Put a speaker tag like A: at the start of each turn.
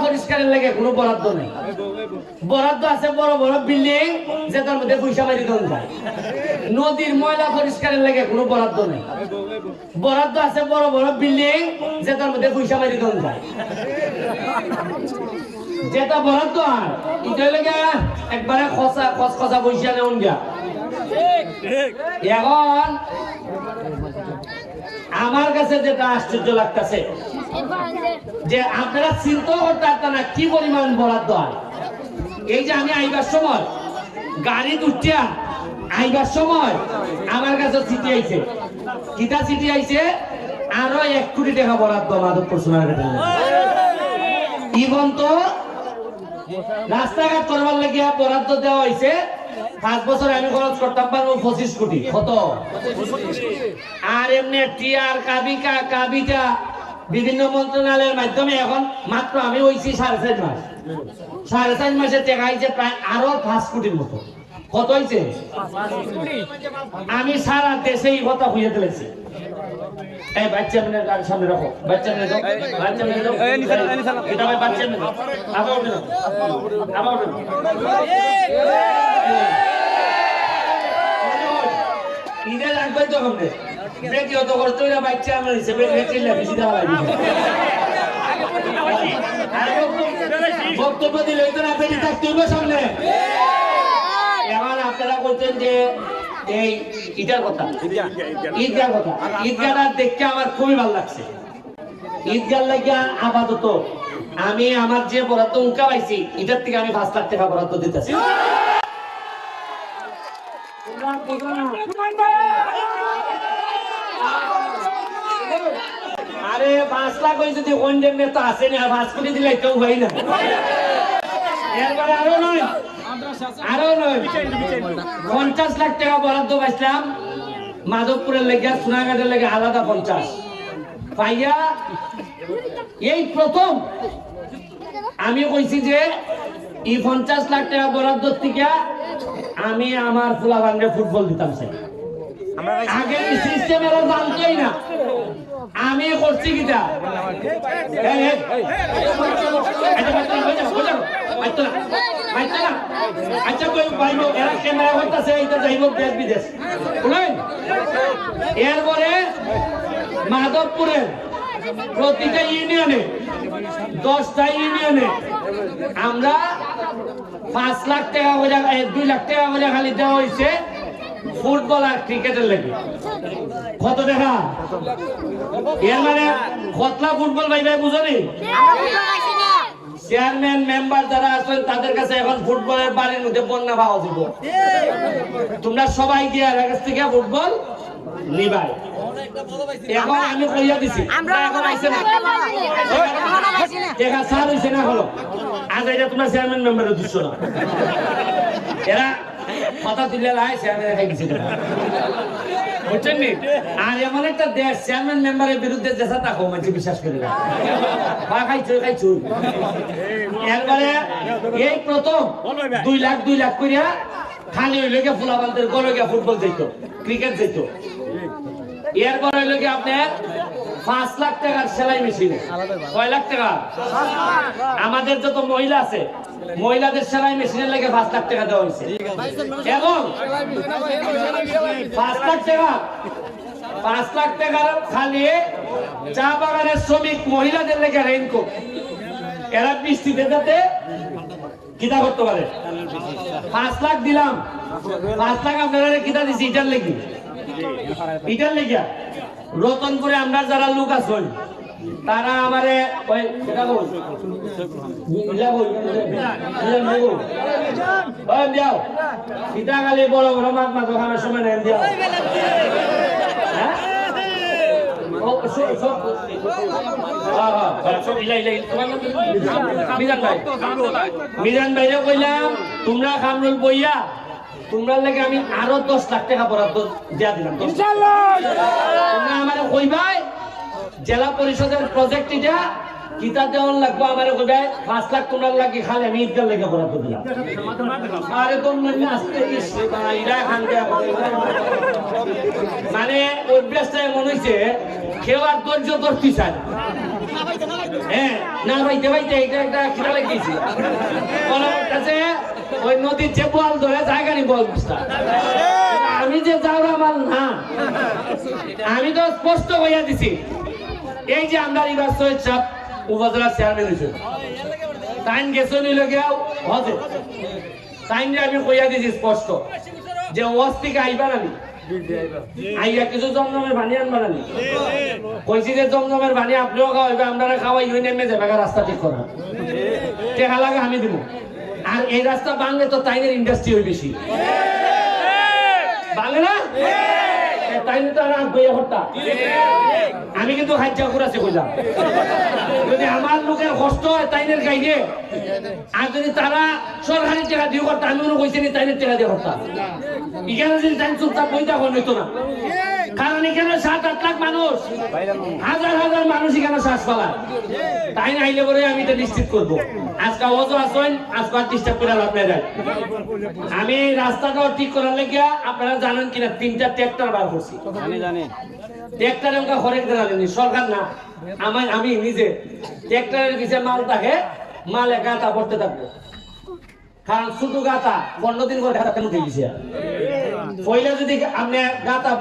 A: পরিষ্কারের লাগে কোনো বরাদ্দ নেই। বরাদ্দ আছে বড় বড় বিল্ডিং যেটার মধ্যে পয়সা মারি দেন যায়। নদীর ময়লা পরিষ্কারের লাগে কোনো বরাদ্দ নেই। বরাদ্দ আছে বড় বড় বিল্ডিং যেটার মধ্যে পয়সা মারি দেন যায়। যেটা বরাদ্দ আর এটা লাগে একবারে খসখসা পয়সা নেন গা। এখন আমার কাছে যেটা আশ্চর্য লাগতেছে যে আপনারা চিন্তা করতে পারতেন না কি পরিমাণ বরাদ্দ হয়। এই যে আমি আইবার সময় গাড়ি উঠিয়া আইবার সময় আমার কাছে চিঠি আইছে, কিতা চিঠি আইছে আরো 1 কোটি টাকা বরাদ্দ মাধবপুর সোনারঘাটের ইভন তো রাস্তাঘাট করবার লাগিয়া বরাদ্দ দেওয়া হয়েছে। 5 বছর আমি খরচ করতাম পারবো 25 কোটি। কত? আর এমনি টিআর কাবিটা বিভিন্ন মন্ত্রণালয়ের মাধ্যমে এখন মাত্র আমি হইছি 4.5 মাস। 4.5 মাসে টাকা হয়েছে প্রায় আরো 5 কোটির মতো। কত হয়েছে? আমি সারা দেশে এই কথা হইয়া দিয়েছি। এই বাচ্চা মেনে সামনে রাখো, বাচ্চা মেনে দাও, বাচ্চা মেনে দাও, এটা ভাই বাচ্চা মেনে দাও, আবার উঠে দাও, আবার উঠে দাও। ইদে লাগবে তো কমনে ব্রেক ইও তো করতে না বাচ্চা আমরা হিসেবে রেচিল না বেশি দেওয়া লাগবে। বক্তব্য দিলে তো না বেশি থাকতে হবে সামনে। এখন আপনারা বলছেন যে এই ঈদের কথা, ঈদগার কথা, ঈদগাটা দেখতে আমার খুবই ভালো লাগছে। ঈদগার লাগিয়া আপাতত আমি আমার যে বরাদ্দ উনকা পাইছি এটার থেকে আমি 5 লাখ টাকা বরাদ্দ দিতেছি। আরে 5 লাখ হয়ে যদি ওয়ানডে তো আসে না, 5 কোটি দিলে কেউ হয় না। এরপরে আরো নয় 50 লাখ টাকা বরাদ্দ পাইছিলাম মাধবপুরের লেগে, সোনারঘাটের লেগে আলাদা 50 পাইয়া এই প্রথম আমি কইছি যে এই 50 লাখ টাকা বরাদ্দ থেকে আমি আমার ফুলাবান্ডে ফুটবল দিতাম। আগে সিস্টেম এরা জানতোই না। আমি করছি কিটা আচ্ছা কই ভাইবো এরা ক্যামেরা করতেছে এইটা যাইব দেশ বিদেশ। এরপরে মাধবপুরের প্রতিটা ইউনিয়নে 10টা ইউনিয়নে আমরা 5 লাখ টাকা করে 2 লাখ টাকা করে খালি দেওয়া হয়েছে ফুটবল আর ক্রিকেটের লেগে। কত টাকা? এর মানে কতলা ফুটবল ভাই ভাই বুঝলি? চেয়ারম্যান মেম্বার যারা আছেন তাদের কাছে এখন ফুটবলের বাড়ির মধ্যে বন্যা পাওয়া যাব। তোমরা সবাই গিয়ে কাছ থেকে ফুটবল নিবাই। এখন আমি কইয়া দিছি এখন আইছে না দেখা সার হইছে না হলো আজ এটা তোমরা চেয়ারম্যান মেম্বারের দৃশ্য না। এরা কথা তুলে লাই চেয়ারম্যান খাই দিছে বুঝছেন নি? আর এমন একটা দেশ চেয়ারম্যান মেম্বারের বিরুদ্ধে যেসা তাকো মানে বিশ্বাস করি না বা খাইছো। এরপরে এই প্রথম 2 লাখ করিয়া খালি হইল গিয়া ফুলাবান্তের গলে গিয়া ফুটবল যাইতো, ক্রিকেট যাইতো। এরপরে হইল গিয়া আপনার 5 লাখ টাকার সেলাই মেশিনে। কয় লাখ টাকা? আমাদের যত মহিলা আছে মহিলাদের সেলাই মেশিনের লেগে 5 লাখ টাকা দেওয়া হয়েছে। এবং 5 লাখ টাকার খালি চা বাগানের শ্রমিক মহিলাদের লেগে রেইনকোট, এরা বৃষ্টিতে যাতে কিতা করতে পারে। 5 লাখ দিলাম, 5 লাখ আপনারা কিতা দিছি এটার লেগে, এটার লেগে রতনপুরে আমরা যারা লোক আছেন তারা আমারে ওই এটা বল দিও সীতা কালী বড় বড় মাছ মাছ ওখানে সময় নেন দিও। মিজান ভাইরে কইলাম তোমরা কামরুল বইয়া তোমরা লাগে আমি আরো 10 লাখ টাকা বরাদ্দ দিয়া দিলাম। তোমরা আমারে কইবাই জেলা পরিষদের প্রজেক্ট এটা কিতা দেওয়ার লাগবে আমারে কইবাই 5 লাখ তোমরা লাগি খালি আমি ঈদগার লেগে বরাদ্দ দিলাম। আরে তোমরা আসতে ইসে ভাইরা খানকে মানে অভ্যাসটা এমন হইছে কেউ আর ধৈর্য ধরতে চায় না। হ্যাঁ না ভাইতে ভাইতে এটা একটা খেলা লাগিয়েছি কাছে ওই নদীর যে বল ধরে জায়গারই বল বুঝতা আমি যে যাওয়া মাল না আমি তো স্পষ্ট হইয়া দিছি এই যে আমরা রিভার সৈয়দ সাহেব উপজেলার চেয়ারম্যান হয়েছে টাইম গেছে নিল গিয়াও হজে টাইম আমি কইয়া দিছি স্পষ্ট যে ওয়াস্তিকে আইবার আমি আইয়া কিছু জমজমের পানি আনবার আমি কইছি যে জমজমের পানি আপনিও খাওয়াইবে আমরা খাওয়াই হই নেমে যাবে রাস্তা ঠিক করা টেকা লাগে আমি দিব আর এই রাস্তা বাংলে তো তাইনের ইন্ডাস্ট্রি হই বেশি বাংলা না তাইনে তো আর বইয়া হত্যা আমি কিন্তু হাজ্জা করাছি কইলাম যদি আমার লোকের কষ্ট হয় তাইনের গাইলে আর যদি তারা সরকারি টাকা দিয়ে করতে আমি মনে কইছি তাইনের টাকা দিয়ে করতাম এখানে যদি টাইম চুপচাপ বই থাকুন হইতো না কারণ এখানে 7-8 লাখ মানুষ হাজার হাজার মানুষ এখানে শ্বাস পালা তাই না আইলে পরে আমি এটা নিশ্চিত করবো আজকে অজো আসেন আজকে আর ডিস্টার্ব করে লাভ নাই আমি রাস্তাটাও ঠিক করার লেগিয়া আপনারা জানেন কিনা 3টা ট্রাক্টর বার করছি আমি জানি ট্রাক্টর এমকা হরেক দেন সরকার না আমি নিজে ট্রাক্টরের পিছে মাল থাকে মাল গাঁথা পড়তে থাকবো কারণ ছোট গাঁথা 15 দিন করে ঢাকা কেন দিয়ে দিছে পয়লা যদি আপনি গাঁথা